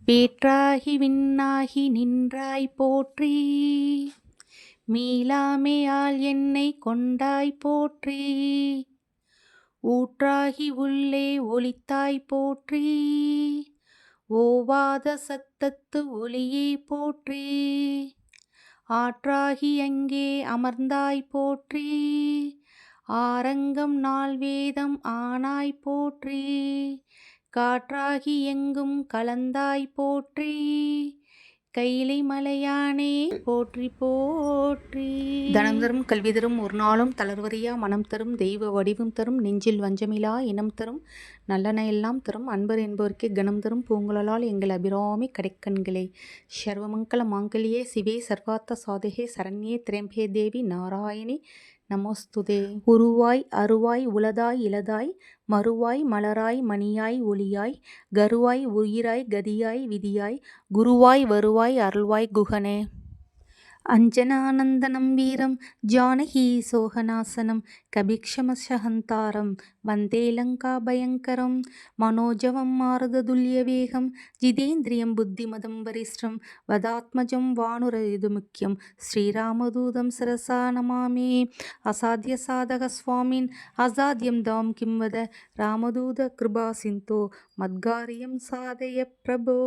வேற்றாகி விண்ணாகி நின்றாய் போற்றி, மீளாமையால் என்னை கொண்டாய் போற்றி, ஊற்றாகி உள்ளே ஒளித்தாய் போற்றி, ஓவாத சத்தத்து ஒளியே போற்றி, ஆற்றாகி அங்கே அமர்ந்தாய் போற்றி, ஆரங்கம் நால்வேதம் ஆனாய் போற்றி, காற்றாகி எங்கும் கலந்தாய் போற்றி, கைலை மலையானே போற்றி போற்றி. தனம் தரும் கல்வி தரும் ஒரு நாளும் தளர்வறியா மனம் தரும் தெய்வ வடிவம் தரும் நெஞ்சில் வஞ்சமிலா இனம் தரும் நல்லன எல்லாம் தரும் அன்பர் என்பவர்க்கே கணம் தரும் பூங்குழலால் எங்கள் அபிராமி கடைக்கண்களே. சர்வமங்கல மாங்கல்யே சிவே சர்வார்த்த சாதகே சரண்யே திரம்பே தேவி நாராயணி நமோஸ்துதே. உருவாய் அருவாய் உளதாய் இளதாய் மறுவாய் மலராய் மணியாய் ஒளியாய் கருவாய் உயிராய் கதியாய் விதியாய் குருவாய் வருவாய் அருள்வாய் குகனே. அஞ்சனானந்தனம் வீரம் ஜானகி சோகநாசனம் கபிக்ஷமசஹந்தாரம் வந்தே லங்கா பயங்கரம் மனோஜவம் மாருததுல்ய வேகம் ஜிதேந்திரியம் புத்திமதம் வரிஷ்டம் வதாத்மஜம் வானுரயுது முக்கியம் ஸ்ரீராமதூதம் சரசா நமாமி. அசாத்திய சாதக சுவாமின் அசாத்தியம் தாம் கிம் வத ராமதூத கிருபா சிந்தோ மத்காரியம் சாதய பிரபோ.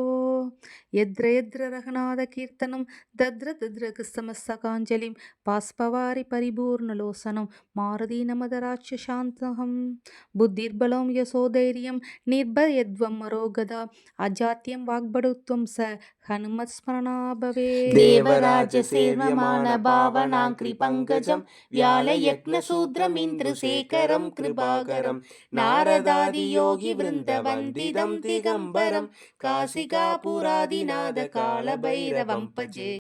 யத்ர யத்ர ரகநாத கீர்த்தனம் தத்ர தத்ர சமஸ்தகாஞ்சலிம் பாஸ்பவாரி பரிபூர்ணலோசனம் மாருதி நமத ராட்சசாந்தகம். புத்திர்பலம் யசோதைரியம் நிர்பயத்வம் மரோகதா அஜாத்தியம் வாக்படுத்வம் ச ஹனுமத் ஸ்மரணா பவே. தேவராஜ சேவமான பாவனாங்கிரி பங்கஜம் வியால யக்ன சூத்ரம் இந்திரசேகரம் கிருபாகரம் நாரதாதி யோகி விருந்த வந்திதம் திகம்பரம் காசிகா புராதிநாத கால பைரவம் பஜே.